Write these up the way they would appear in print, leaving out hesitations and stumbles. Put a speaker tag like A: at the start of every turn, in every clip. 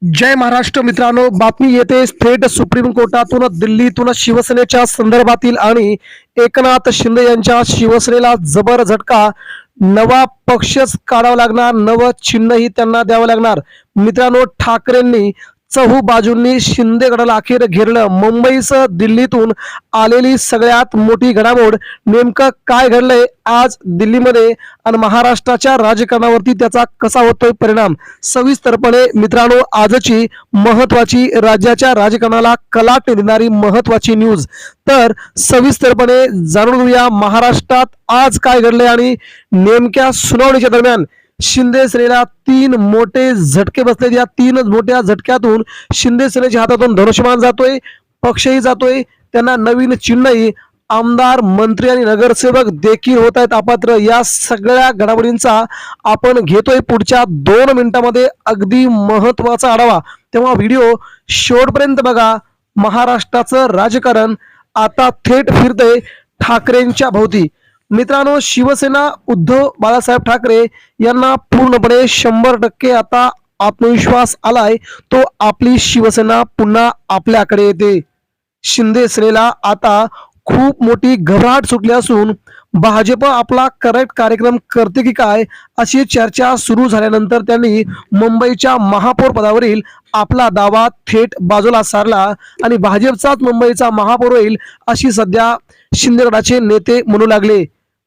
A: जय महाराष्ट्र मित्रांनो, बातमी येते थेट सुप्रीम कोर्टातून दिल्लीतून शिवसेनेच्या संदर्भातील आणि एकनाथ शिंदे यांच्या शिवसेनेला जबर झटका. नवा पक्षच काढावा लागणार, नवं चिन्हही त्यांना द्यावं लागणार. मित्रांनो, ठाकरेंनी चहूबाजूंनी शिंदे गटाला अखेर घेरलं. मुंबईसह दिल्लीतून आलेली सगळ्यात मोठी घडामोड. नेमकं काय घडलंय आज दिल्लीमध्ये आणि महाराष्ट्राच्या राजकारणावरती त्याचा कसा होतोय परिणाम, सविस्तरपणे मित्रांनो आजची महत्वाची राज्याच्या राजकारणाला कलाटणी देणारी महत्वाची न्यूज. तर सविस्तरपणे जाणून घेऊया महाराष्ट्रात आज काय घडलंय आणि नेमक्या सुनावणीच्या दरम्यान शिंदे सेनेला तीन मोठे झटके बसले. या तीन मोठ्या झटक्यातून शिंदे सेनेच्या हातातून धनुष्यबाण जातोय, पक्षही जातोय, त्यांना नवीन चिन्हही, आमदार, मंत्री आणि नगरसेवक देखील होत आहेत अपात्र. या सगळ्या घडामोडींचा आपण घेतोय पुढच्या 2 मिनिटांमध्ये अगदी महत्वाचा आढावा. तेव्हा व्हिडिओ शेवटपर्यंत बघा. महाराष्ट्राचं राजकारण आता थेट फिरतंय ठाकरेंच्या भोवती. मित्रांनो, शिवसेना उद्धव बाळासाहेब ठाकरे यांना पूर्णपणे 100% आता आत्मविश्वास आलाय. तो आपली शिवसेना पुन्हा आपल्याकडे येते. शिंदे सेनेला आता खूप मोठी घबराट सुटली असून भाजप आपला करेक्ट कार्यक्रम करते की काय अशी चर्चा सुरू झाल्यानंतर त्यांनी मुंबईच्या महापौर पदावरील आपला दावा थेट बाजूला सारला आणि भाजपचाच मुंबईचा महापौर होईल अशी सध्या शिंदे गटाचे नेते म्हणू लागले.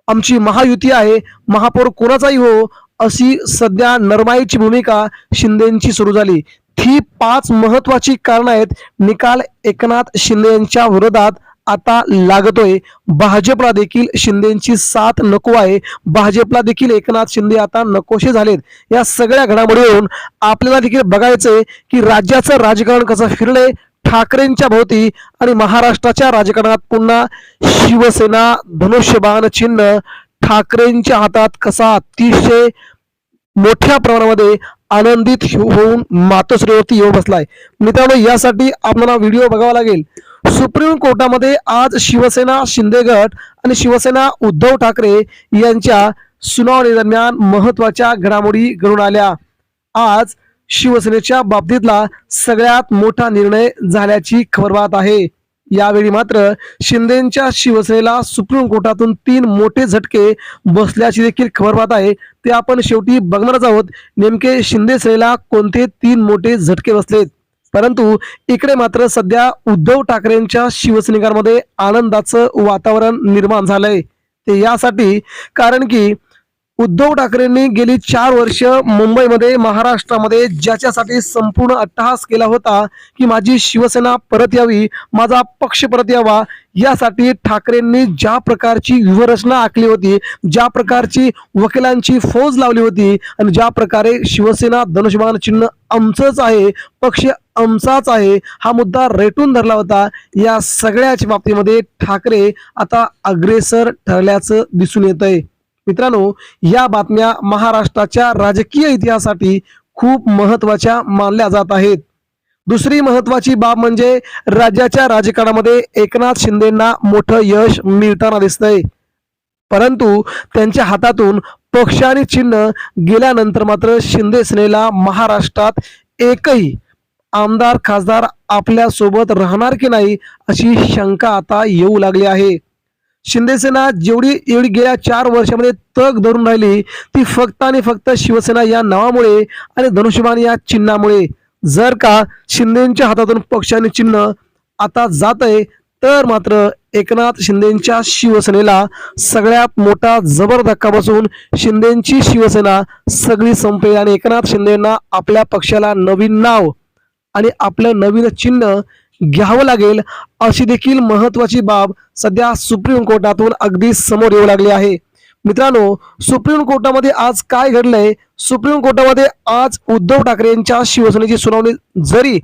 A: आमची महायुती आहे, महापौर कोणाचाही हो अशी सध्या नरमाईची भूमिका शिंदेची सुरू झाली. ही 5 महत्वाची कारण आहेत. निकाल एकनाथ शिंदे यांच्या विरोधात आता लागतोय. भाजपला देखील शिंदेची साथ नको आहे. भाजपला देखील एकनाथ शिंदे आता नकोशे झालेत. या सगळ्या घडामोडीवरून आपल्याला देखील बघायचंय की राज्याचं राजकारण कसं फिरलंय ठाकरेंच्या भोवती आणि महाराष्ट्राच्या राजकारणात पुन्हा शिवसेना धनुष्यबाण चिन्ह ठाकरेंच्या हातात कसा अतिशय मोठ्या प्रमाणामध्ये आनंदित होऊन मातोश्रीवरती येऊन बसलाय. मित्रांनो, यासाठी आपल्याला व्हिडिओ बघावा लागेल. सुप्रीम कोर्टामध्ये आज शिवसेना शिंदे गट आणि शिवसेना उद्धव ठाकरे यांच्या सुनावणी दरम्यान महत्वाच्या घडामोडी घडून आल्या. आज शिवसेनेच्या बाबतीतला सगळ्यात मोठा निर्णय झाल्याची खबरबात आहे. यावेळी मात्र शिंदेच्या शिवसेनेला सुप्रीम कोर्टातून 3 मोठे झटके बसल्याची देखील खबरबात आहे. ते आपण शेवटी बघणारच आहोत. नेमके शिंदे सेनेला कोणते 3 मोठे झटके बसलेत. परंतु इकडे मात्र सध्या उद्धव ठाकरेंच्या शिवसैनिकांमध्ये आनंदाचं वातावरण निर्माण झालंय. ते यासाठी कारण की उद्धव ठाकरेंनी गेली 4 वर्ष मुंबईमध्ये महाराष्ट्रामध्ये ज्याच्यासाठी संपूर्ण अट्टहास केला होता की माझी शिवसेना परत यावी, माझा पक्ष परत यावा, यासाठी ठाकरेंनी ज्या प्रकारची व्यूहरचना आखली होती, ज्या प्रकारची वकिलांची फौज लावली होती आणि ज्या प्रकारे शिवसेना धनुष्यबाण चिन्ह आमचंच आहे, पक्ष आमचाच आहे हा मुद्दा रेटून धरला होता, या सगळ्याच्या बाबतीमध्ये ठाकरे आता अग्रेसर ठरल्याचं दिसून येतंय. मित्रांनो, या बातम्या महाराष्ट्राच्या राजकीय इतिहासासाठी खूप महत्वाच्या मानल्या जात आहेत. दुसरी महत्वाची बाब म्हणजे राज्याच्या राजकारणामध्ये एकनाथ शिंदेंना मोठं यश मिळताना दिसतंय. परंतु त्यांच्या हातातून पक्ष आणि चिन्ह गेल्यानंतर मात्र शिंदे सेनेला महाराष्ट्रात एकही आमदार खासदार आपल्या सोबत राहणार की नाही अशी शंका आता येऊ लागली आहे. शिंदे सेना जेवढी गेल्या 4 वर्षामध्ये तग धरून राहिली ती फक्त आणि फक्त शिवसेना या नावामुळे आणि धनुष्यबाण या चिन्हामुळे. जर का शिंदेच्या हातातून पक्ष आणि चिन्ह आता जात आहे तर मात्र एकनाथ शिंदेच्या शिवसेनेला सगळ्यात मोठा जबर धक्का बसून शिंदेची शिवसेना सगळी संपेल आणि एकनाथ शिंदेंना आपल्या पक्षाला नवीन नाव आणि आपलं नवीन चिन्ह घ्यावं लागेल अशी देखील महत्वाची बाब सध्या सुप्रीम कोर्टातून अगदी समोर येऊ लागली आहे. मित्रांनो, सुप्रीम कोर्टामध्ये आज काय घडलंय? सुप्रीम कोर्टामध्ये आज उद्धव ठाकरे यांच्या शिवसेनेची सुनावणी जरी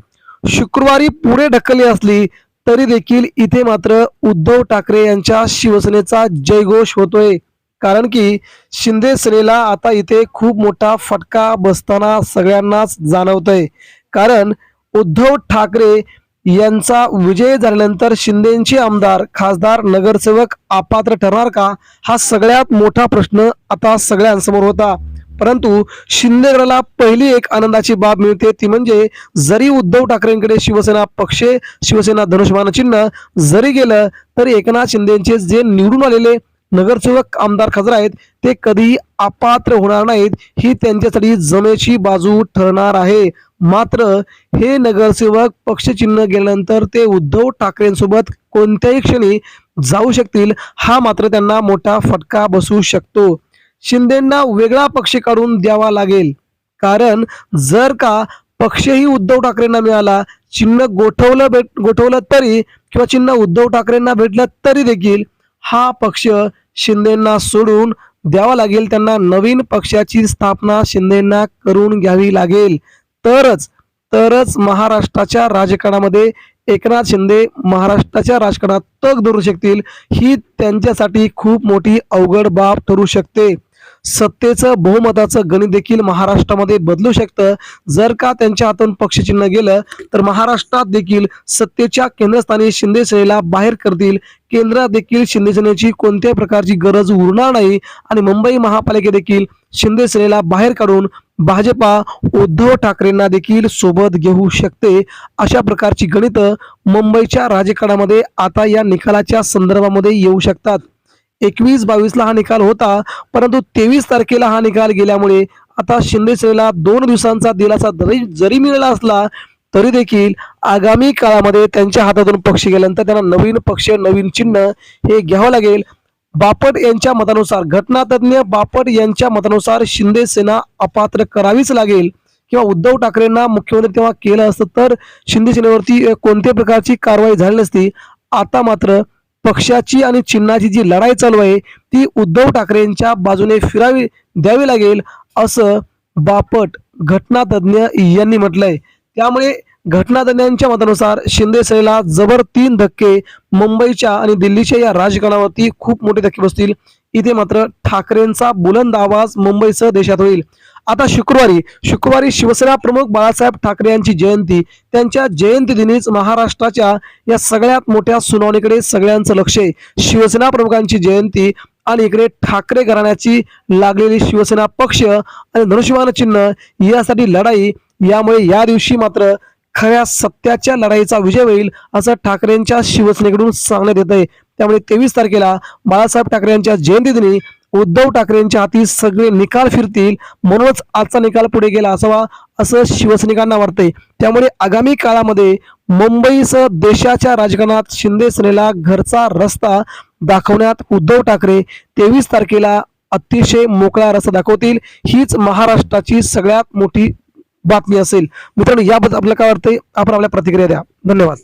A: शुक्रवारी पुढे ढकलली असली तरी देखील इथे मात्र उद्धव ठाकरे यांच्या शिवसेनेचा जयघोष होतोय. कारण की शिंदे सेनेला आता इथे खूप मोठा फटका बसताना सगळ्यांनाच जाणवतोय. कारण उद्धव ठाकरे यांचा विजय झाल्यानंतर शिंदेचे आमदार खासदार नगरसेवक अपात्र ठरणार का हा सगळ्यात मोठा प्रश्न आता सगळ्यांसमोर होता. परंतु शिंदेगडाला पहिली एक आनंदाची बाब मिळते ती म्हणजे जरी उद्धव ठाकरेंकडे शिवसेना पक्ष शिवसेना धनुष्यबाण चिन्ह जरी गेलं तरी एकनाथ शिंदेचे जे निवडून आलेले नगरसेवक आमदार खासदार आहेत ते कधीही अपात्र होणार नाहीत ही त्यांच्यासाठी जमेची बाजू ठरणार आहे. मात्र हे नगरसेवक पक्षचिन्ह गेल्यानंतर ते उद्धव ठाकरेंसोबत कोणत्याही क्षणी जाऊ शकतील हा मात्र त्यांना मोठा फटका बसू शकतो. शिंदेंना वेगळा पक्ष काढून द्यावा लागेल, कारण जर का पक्षही उद्धव ठाकरेंना मिळाला, चिन्ह गोठवलं तरी किंवा चिन्ह उद्धव ठाकरेंना भेटलं तरी देखील हा पक्ष शिंदेंना सोडून द्यावा लागेल. त्यांना नवीन पक्षाची स्थापना शिंदेंना करून घ्यावी लागेल. तरच महाराष्ट्राच्या राजकारणामध्ये एकनाथ शिंदे महाराष्ट्राच्या राजकारणात तग धरू शकतील. ही त्यांच्यासाठी खूप मोठी अवघड बाब ठरू शकते. सत्तेचं बहुमताचं गणित देखील महाराष्ट्रामध्ये बदलू शकतं. जर का त्यांच्या हातून पक्षचिन्ह गेलं तर महाराष्ट्रात देखील सत्तेच्या केंद्रस्थानी शिंदे सेनेला बाहेर करतील. केंद्रात देखील शिंदे सेनेची कोणत्याही प्रकारची गरज उरणार नाही आणि मुंबई महापालिका देखील शिंदे सेनेला बाहेर काढून भाजपा उद्धव ठाकरेंना देखील सोबत घेऊ शकते. अशा प्रकारची गणितं मुंबईच्या राजकारणामध्ये आता या निकालाच्या संदर्भामध्ये येऊ शकतात. 21-22ला हा निकाल होता, परंतु 23 तारखेला हा निकाल गेल्यामुळे आता शिंदे सेनेला 2 दिवसांचा दिलासा जरी मिळाला असला तरी देखील आगामी काळामध्ये त्यांच्या हातातून पक्ष गेल्यानंतर त्यांना नवीन पक्ष नवीन चिन्ह हे घ्यावं लागेल. बापट यांच्या मतानुसार घटनातज्ञ बापट यांच्या मतानुसार शिंदे सेना अपात्र करावीच लागेल किंवा उद्धव ठाकरेंना मुख्यमंत्री तेव्हा केलं असतं तर शिंदे सेनेवरती कोणत्याही प्रकारची कारवाई झाली नसती. आता मात्र पक्षाची आणि चिन्हाची जी लढाई चालू आहे ती उद्धव ठाकरेंच्या बाजूने द्यावी लागेल असं बापट घटनातज्ञ यांनी म्हटलंय. त्यामुळे घटनातज्ञांच्या मतानुसार शिंदे सेनेला जबर 3 धक्के मुंबईच्या आणि दिल्लीच्या या राजकारणावरती खूप मोठे धक्के बसतील. इथे मात्र ठाकरेंचा बुलंद आवाज मुंबईसह देशात होईल. आता शुक्रवारी शिवसेना प्रमुख बाळासाहेब ठाकरे यांची जयंती. त्यांच्या जयंती दिनीच महाराष्ट्राच्या या सगळ्यात मोठ्या सुनावणीकडे सगळ्यांचं लक्ष आहे. शिवसेना प्रमुखांची जयंती आणि इकडे ठाकरे घराण्याची लागलेली शिवसेना पक्ष आणि धनुष्यबाण चिन्ह यासाठी लढाई. यामुळे या दिवशी मात्र खऱ्या सत्याच्या लढाईचा विजय होईल असं ठाकरेंच्या शिवसेनेकडून सांगण्यात येत आहे. त्यामुळे 23 तारखेला बाळासाहेब ठाकरे यांच्या जयंती दिनी उद्धव ठाकरेंच्या हाती सगळे निकाल फिरतील. म्हणूनच आजचा निकाल पुढे गेला असावा असं शिवसैनिकांना वाटतंय. त्यामुळे आगामी काळामध्ये मुंबईसह देशाच्या राजकारणात शिंदे सेनेला घरचा रस्ता दाखवण्यात उद्धव ठाकरे 23 तारखेला अतिशय मोकळा रस्ता दाखवतील. हीच महाराष्ट्राची सगळ्यात मोठी बातमी असेल. मित्रांनो, याबद्दल आपल्याला काय वाटतंय आपण आपल्या प्रतिक्रिया द्या. धन्यवाद.